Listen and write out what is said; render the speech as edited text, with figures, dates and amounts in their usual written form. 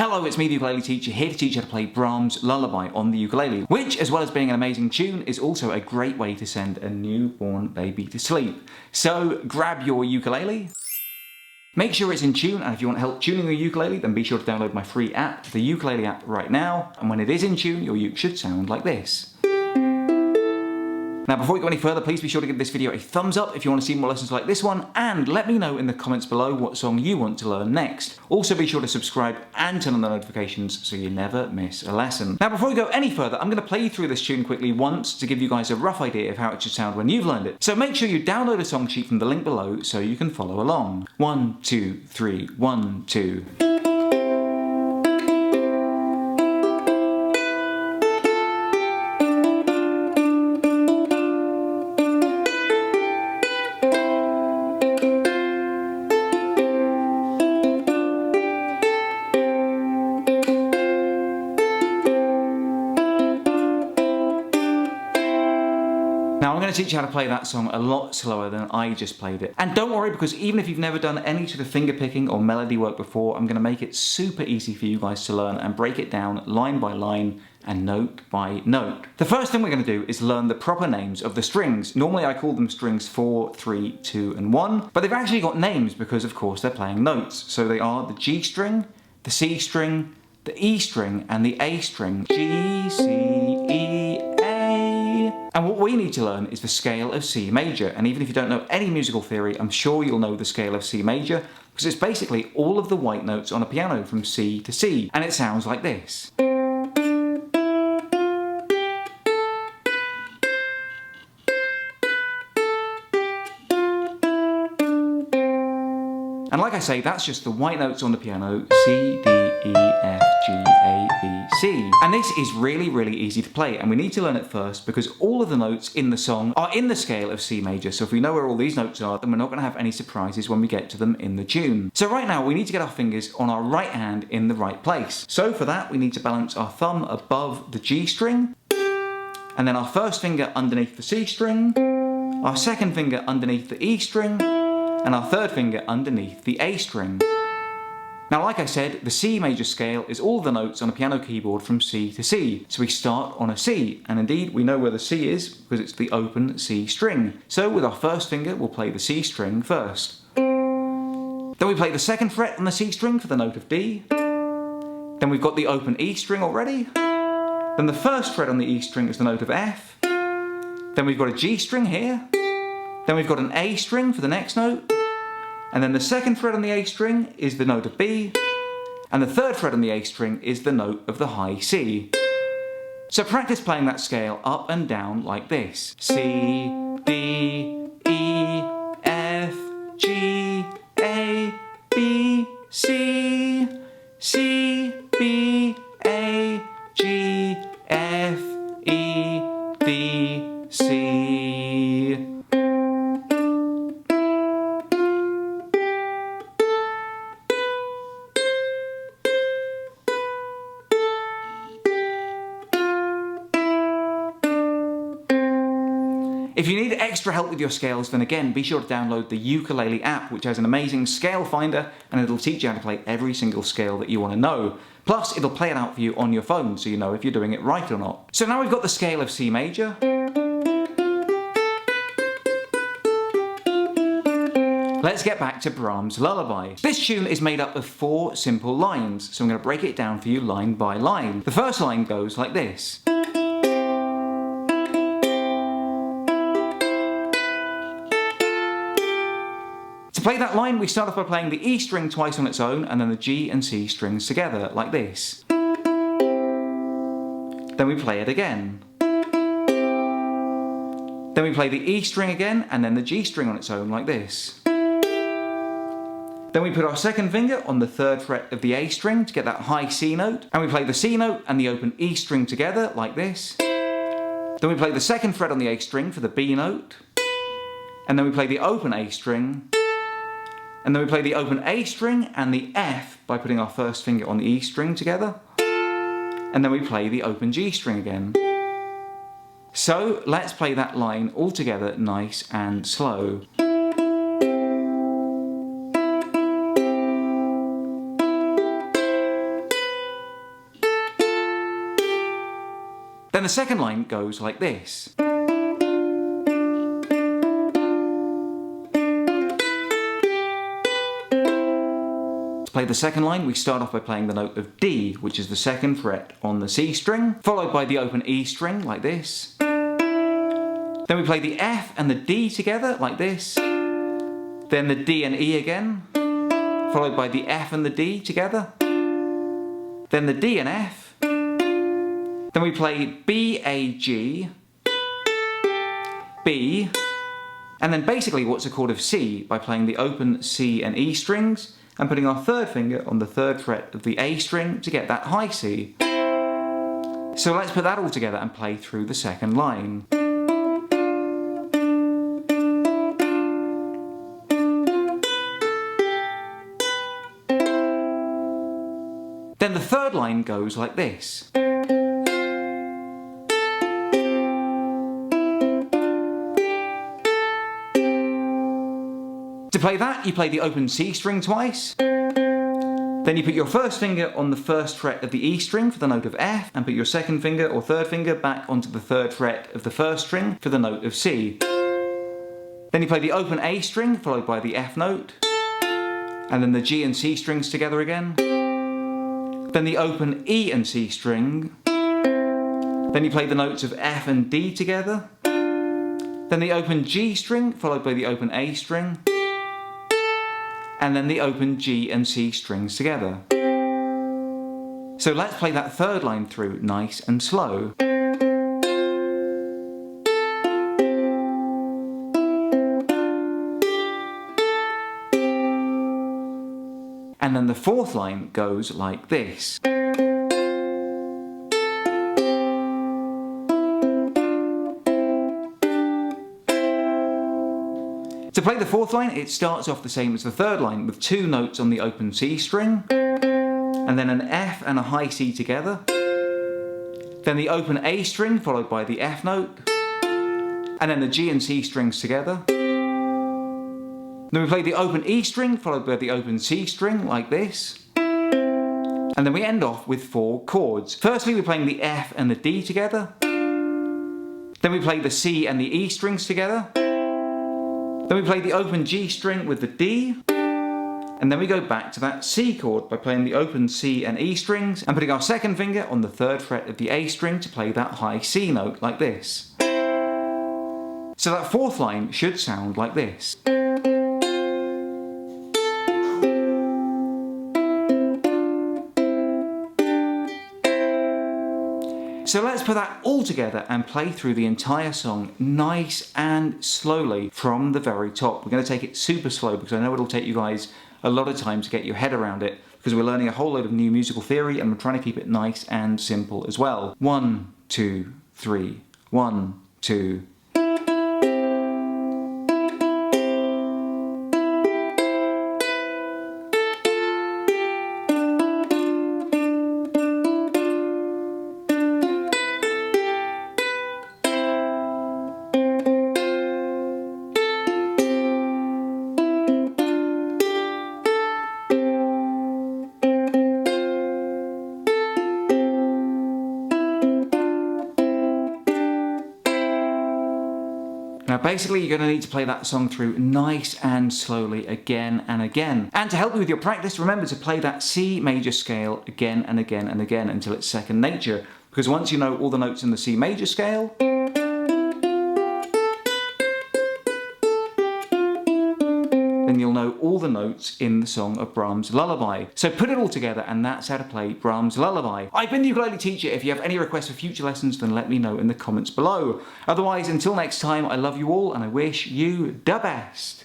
Hello, it's me, the ukulele teacher, here to teach you how to play Brahms Lullaby on the ukulele, which, as well as being an amazing tune, is also a great way to send a newborn baby to sleep. So grab your ukulele, make sure it's in tune, and if you want help tuning your ukulele, then be sure to download my free app, the ukulele app, right now, and when it is in tune, your uke should sound like this. Now, before we go any further, please be sure to give this video a thumbs up if you want to see more lessons like this one, and let me know in the comments below what song you want to learn next. Also, be sure to subscribe and turn on the notifications so you never miss a lesson. Now, before we go any further, I'm going to play you through this tune quickly once to give you guys a rough idea of how it should sound when you've learned it. So make sure you download a song sheet from the link below so you can follow along. 1, 2, 3, 1, 2. Now I'm going to teach you how to play that song a lot slower than I just played it. And don't worry, because even if you've never done any sort of finger picking or melody work before, I'm going to make it super easy for you guys to learn and break it down line by line and note by note. The first thing we're going to do is learn the proper names of the strings. Normally I call them strings 4, 3, 2 and 1, but they've actually got names because of course they're playing notes. So they are the G string, the C string, the E string and the A string. G, C, E, and what we need to learn is the scale of C major. And even if you don't know any musical theory, I'm sure you'll know the scale of C major, because it's basically all of the white notes on a piano from C to C. And it sounds like this. And like I say, that's just the white notes on the piano, C, D, E, F, G, A, B, C. And this is really, really easy to play, and we need to learn it first because all of the notes in the song are in the scale of C major. So if we know where all these notes are, then we're not going to have any surprises when we get to them in the tune. So right now, we need to get our fingers on our right hand in the right place. So for that, we need to balance our thumb above the G string, and then our first finger underneath the C string, our second finger underneath the E string, and our third finger underneath the A string. Now, like I said, the C major scale is all the notes on a piano keyboard from C to C. So we start on a C, and indeed we know where the C is because it's the open C string. So with our first finger, we'll play the C string first. Then we play the second fret on the C string for the note of D. Then we've got the open E string already. Then the first fret on the E string is the note of F. Then we've got a G string here. Then we've got an A string for the next note. And then the second fret on the A string is the note of B, and the third fret on the A string is the note of the high C. So practice playing that scale up and down like this. C, D, E, F, G, A, B, C, C, B, A, G, F, E, D, C. If you need extra help with your scales, then again, be sure to download the ukulele app, which has an amazing scale finder, and it'll teach you how to play every single scale that you want to know. Plus, it'll play it out for you on your phone, so you know if you're doing it right or not. So now we've got the scale of C major. Let's get back to Brahms Lullaby. This tune is made up of 4 simple lines, so I'm going to break it down for you line by line. The first line goes like this. To play that line, we start off by playing the E string twice on its own, and then the G and C strings together, like this. Then we play it again. Then we play the E string again, and then the G string on its own, like this. Then we put our second finger on the third fret of the A string to get that high C note, and we play the C note and the open E string together, like this. Then we play the second fret on the A string for the B note, and then we play the open A string, and then we play the open A string and the F by putting our first finger on the E string together, and then we play the open G string again. So let's play that line all together nice and slow. Then the second line goes like this. To play the second line, we start off by playing the note of D, which is the second fret on the C string, followed by the open E string, like this. Then we play the F and the D together, like this. Then the D and E again, followed by the F and the D together. Then the D and F. Then we play B, A, G, B, and then basically what's a chord of C by playing the open C and E strings and putting our third finger on the third fret of the A string to get that high C. So let's put that all together and play through the second line. Then the third line goes like this. To play that, you play the open C string twice. Then you put your first finger on the first fret of the E string for the note of F, and put your second finger or third finger back onto the third fret of the first string for the note of C. Then you play the open A string followed by the F note, and then the G and C strings together again. Then the open E and C string. Then you play the notes of F and D together. Then the open G string followed by the open A string. And then the open G and C strings together. So let's play that third line through nice and slow. And then the fourth line goes like this. To play the fourth line, it starts off the same as the third line, with two notes on the open C string, and then an F and a high C together, then the open A string followed by the F note, and then the G and C strings together. Then we play the open E string followed by the open C string, like this. And then we end off with four chords. Firstly, we're playing the F and the D together. Then we play the C and the E strings together. Then we play the open G string with the D, and then we go back to that C chord by playing the open C and E strings and putting our second finger on the third fret of the A string to play that high C note, like this. So that fourth line should sound like this. So let's put that all together and play through the entire song nice and slowly from the very top. We're going to take it super slow because I know it'll take you guys a lot of time to get your head around it, because we're learning a whole load of new musical theory and we're trying to keep it nice and simple as well. 1, 2, 3. 1, 2. Now basically you're going to need to play that song through nice and slowly again and again. And to help you with your practice, remember to play that C major scale again and again and again until it's second nature. Because once you know all the notes in the C major scale, then you'll know all the notes in the song of Brahms Lullaby. So put it all together, and that's how to play Brahms Lullaby. I've been the ukulele teacher. If you have any requests for future lessons, then let me know in the comments below. Otherwise, until next time, I love you all and I wish you the best.